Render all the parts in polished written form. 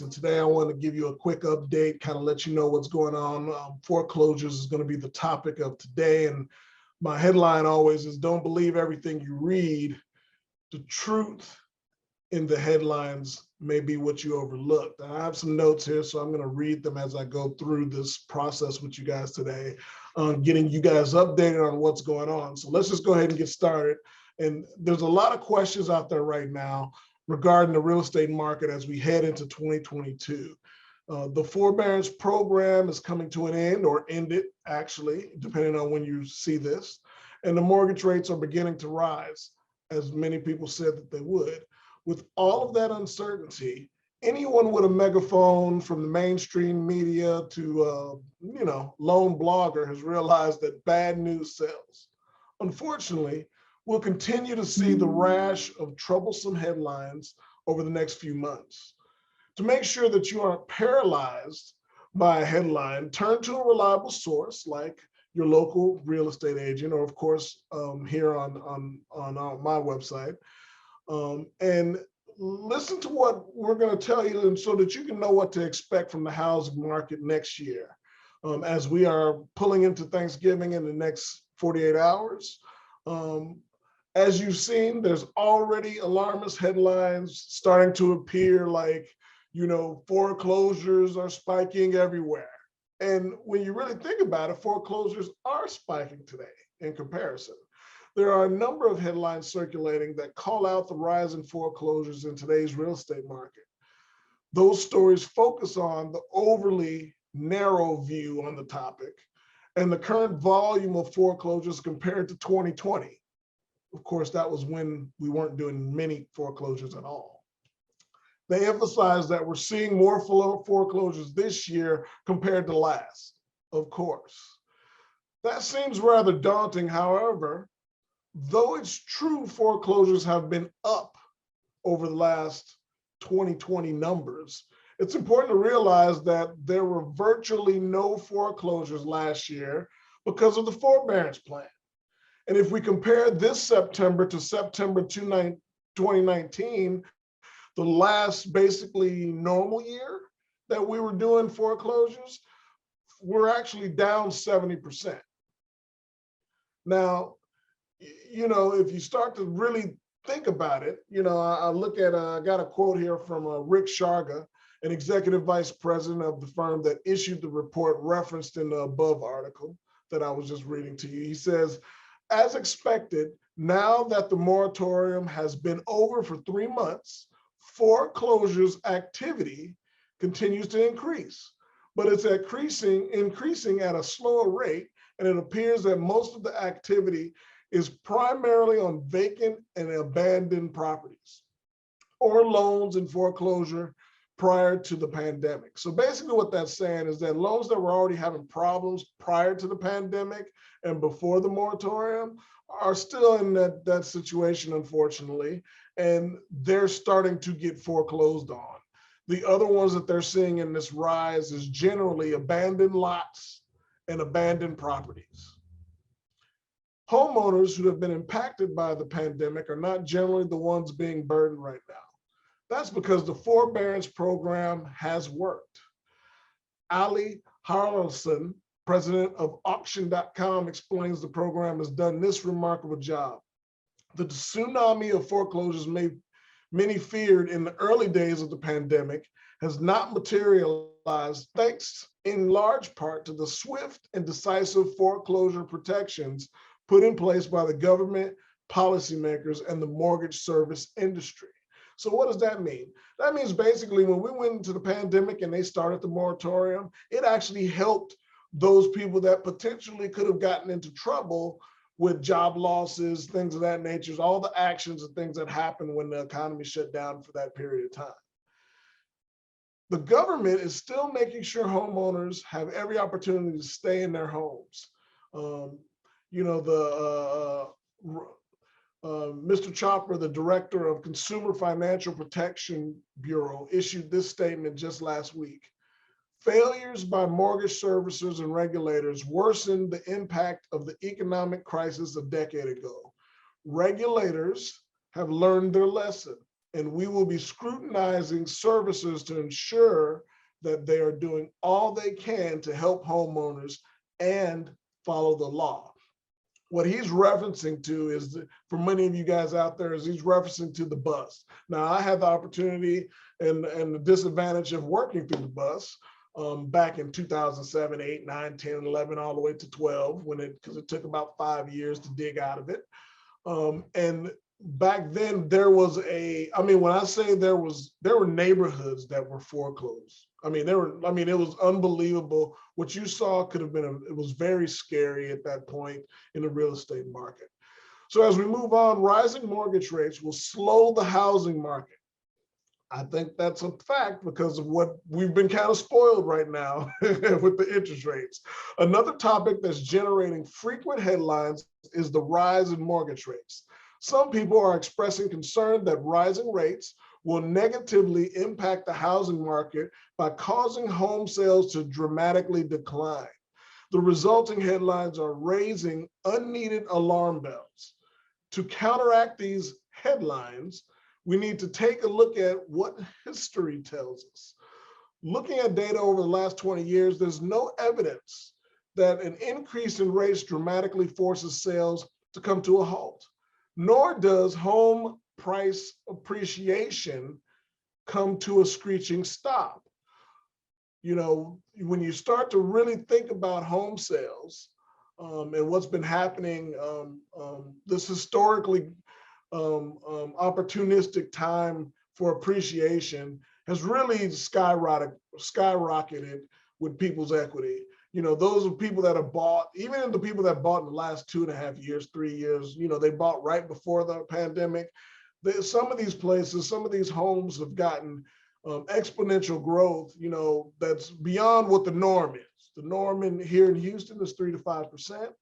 and today I want to give you a quick update, kind of let you know what's going on. Foreclosures is going to be the topic of today, and my headline always is don't believe everything you read. The truth in the headlines may be what you overlooked. And I have some notes here, so I'm going to read them as I go through this process with you guys today, getting you guys updated on what's going on. So let's just go ahead and get started. And there's a lot of questions out there right now regarding the real estate market as we head into 2022. The forbearance program is coming to an end, or ended actually, depending on when you see this. And the mortgage rates are beginning to rise, as many people said that they would. With all of that uncertainty, anyone with a megaphone, from the mainstream media to lone blogger, has realized that bad news sells. Unfortunately, we'll continue to see the rash of troublesome headlines over the next few months. To make sure that you aren't paralyzed by a headline, turn to a reliable source like your local real estate agent, or of course here on my website, and listen to what we're going to tell you, and so that you can know what to expect from the housing market next year. As we are pulling into Thanksgiving in the next 48 hours, as you've seen, there's already alarmist headlines starting to appear, like, foreclosures are spiking everywhere. And when you really think about it, foreclosures are spiking today in comparison. There are a number of headlines circulating that call out the rise in foreclosures in today's real estate market. Those stories focus on the overly narrow view on the topic and the current volume of foreclosures compared to 2020. Of course, that was when we weren't doing many foreclosures at all. They emphasize that we're seeing more foreclosures this year compared to last, of course. That seems rather daunting. However, though it's true foreclosures have been up over the last 2020 numbers, it's important to realize that there were virtually no foreclosures last year because of the forbearance plan. And if we compare this September to September 2019, the last basically normal year that we were doing foreclosures, we're actually down 70%. Now, if you start to really think about it, I look at, I got a quote here from Rick Sharga, an executive vice president of the firm that issued the report referenced in the above article that I was just reading to you. He says, as expected, now that the moratorium has been over for 3 months, foreclosures activity continues to increase, but it's increasing at a slower rate, and it appears that most of the activity is primarily on vacant and abandoned properties or loans in foreclosure prior to the pandemic. So basically what that's saying is that loans that were already having problems prior to the pandemic and before the moratorium are still in that situation, unfortunately, and they're starting to get foreclosed on. The other ones that they're seeing in this rise is generally abandoned lots and abandoned properties. Homeowners who have been impacted by the pandemic are not generally the ones being burdened right now. That's because the forbearance program has worked. Ali Harrelson, president of auction.com, explains the program has done this remarkable job. The tsunami of foreclosures many feared in the early days of the pandemic has not materialized, thanks in large part to the swift and decisive foreclosure protections put in place by the government, policymakers, and the mortgage service industry. So what does that mean? That means basically when we went into the pandemic and they started the moratorium, it actually helped those people that potentially could have gotten into trouble with job losses, things of that nature, all the actions and things that happened when the economy shut down for that period of time. The government is still making sure homeowners have every opportunity to stay in their homes. Mr. Chopper, the director of Consumer Financial Protection Bureau, issued this statement just last week. Failures by mortgage servicers and regulators worsened the impact of the economic crisis a decade ago. Regulators have learned their lesson. and we will be scrutinizing servicers to ensure that they are doing all they can to help homeowners and follow the law. What he's referencing to is, for many of you guys out there, is he's referencing to the bust. Now, I had the opportunity and the disadvantage of working through the bust back in 2007, 8, 9, 10, 11, all the way to 12, because it took about 5 years to dig out of it. And back then there was when I say there were neighborhoods that were foreclosed. It was unbelievable. What you saw could have been, it was very scary at that point in the real estate market. So as we move on, rising mortgage rates will slow the housing market. I think that's a fact because of what we've been kind of spoiled right now with the interest rates. Another topic that's generating frequent headlines is the rise in mortgage rates. Some people are expressing concern that rising rates will negatively impact the housing market by causing home sales to dramatically decline. The resulting headlines are raising unneeded alarm bells. To counteract these headlines, we need to take a look at what history tells us. Looking at data over the last 20 years, there's no evidence that an increase in rates dramatically forces sales to come to a halt, nor does home price appreciation come to a screeching stop. You know, when you start to really think about home sales and what's been happening, this historically opportunistic time for appreciation has really skyrocketed with people's equity. You know, those are people that have bought, even the people that bought in the last 2.5 years, 3 years, you know, they bought right before the pandemic. Some of these places, some of these homes have gotten exponential growth, you know, that's beyond what the norm is. The norm here in Houston is 3 to 5%.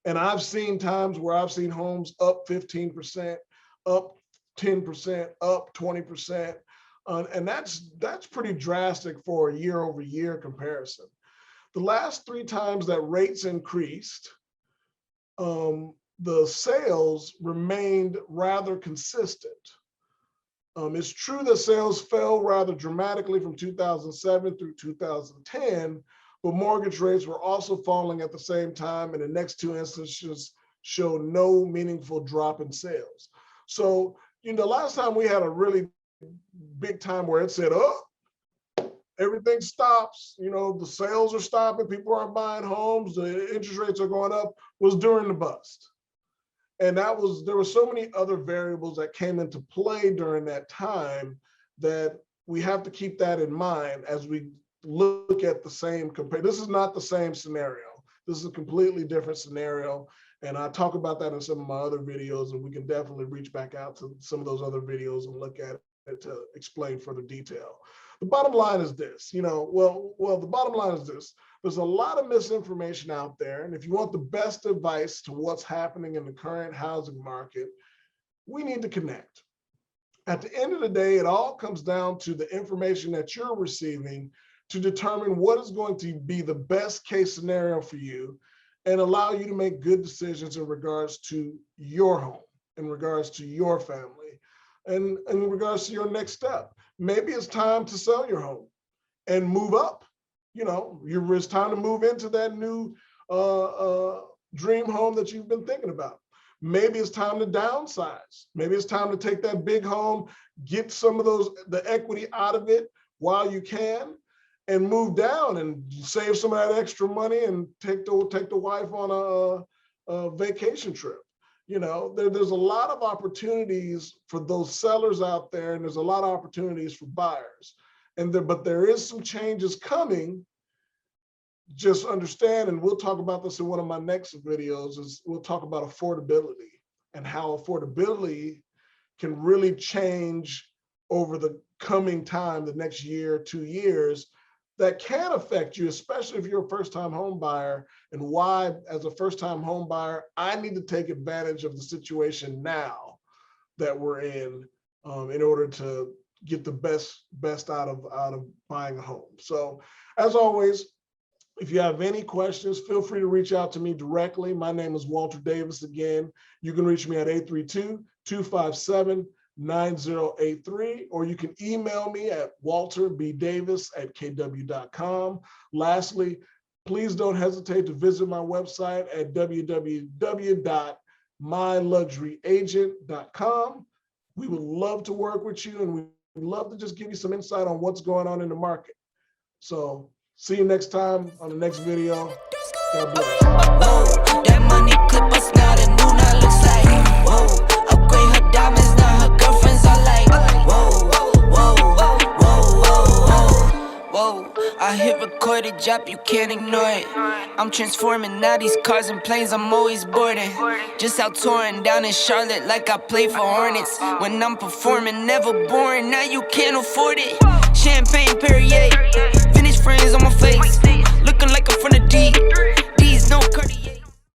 And I've seen times where I've seen homes up 15%, up 10%, up 20%. And that's pretty drastic for a year over year comparison. The last 3 times that rates increased, the sales remained rather consistent. It's true that sales fell rather dramatically from 2007 through 2010, but mortgage rates were also falling at the same time, and the next 2 instances show no meaningful drop in sales. So, you know, last time we had a really big time where it said, oh, everything stops, you know, the sales are stopping, people aren't buying homes, the interest rates are going up, was during the bust. And there were so many other variables that came into play during that time that we have to keep that in mind as we look at the same This is not the same scenario. This is a completely different scenario. And I talk about that in some of my other videos, and we can definitely reach back out to some of those other videos and look at it to explain further detail. The bottom line is this, you know, the bottom line is this. There's a lot of misinformation out there. And if you want the best advice to what's happening in the current housing market, we need to connect. At the end of the day, it all comes down to the information that you're receiving to determine what is going to be the best case scenario for you and allow you to make good decisions in regards to your home, in regards to your family, and in regards to your next step. Maybe it's time to sell your home and move up. You know, it's time to move into that new dream home that you've been thinking about. Maybe it's time to downsize. Maybe it's time to take that big home, get some of the equity out of it while you can, and move down and save some of that extra money and take the wife on a vacation trip. You know, there's a lot of opportunities for those sellers out there, and there's a lot of opportunities for buyers. But there is some changes coming. Just understand, and we'll talk about this in one of my next videos, is we'll talk about affordability and how affordability can really change over the coming time, the next year, 2 years, that can affect you, especially if you're a first-time home buyer, and why, as a first-time home buyer, I need to take advantage of the situation now that we're in order to get the best out of buying a home. So as always, if you have any questions, feel free to reach out to me directly. My name is Walter Davis again. You can reach me at 9083, or you can email me at walterbdavis@kw.com. Lastly, please don't hesitate to visit my website at www.myluxuryagent.com. We would love to work with you, and we'd love to just give you some insight on what's going on in the market. So see you next time on the next video. God bless. Whoa, that money clip us now, the new now looks like. Whoa, upgrade her diamonds, now her girlfriends are like. Whoa, whoa, whoa, whoa, whoa. I hit record it, drop, you can't ignore it. I'm transforming now these cars and planes, I'm always boarding. Just out touring down in Charlotte like I play for Hornets. When I'm performing, never boring, now you can't afford it. Champagne,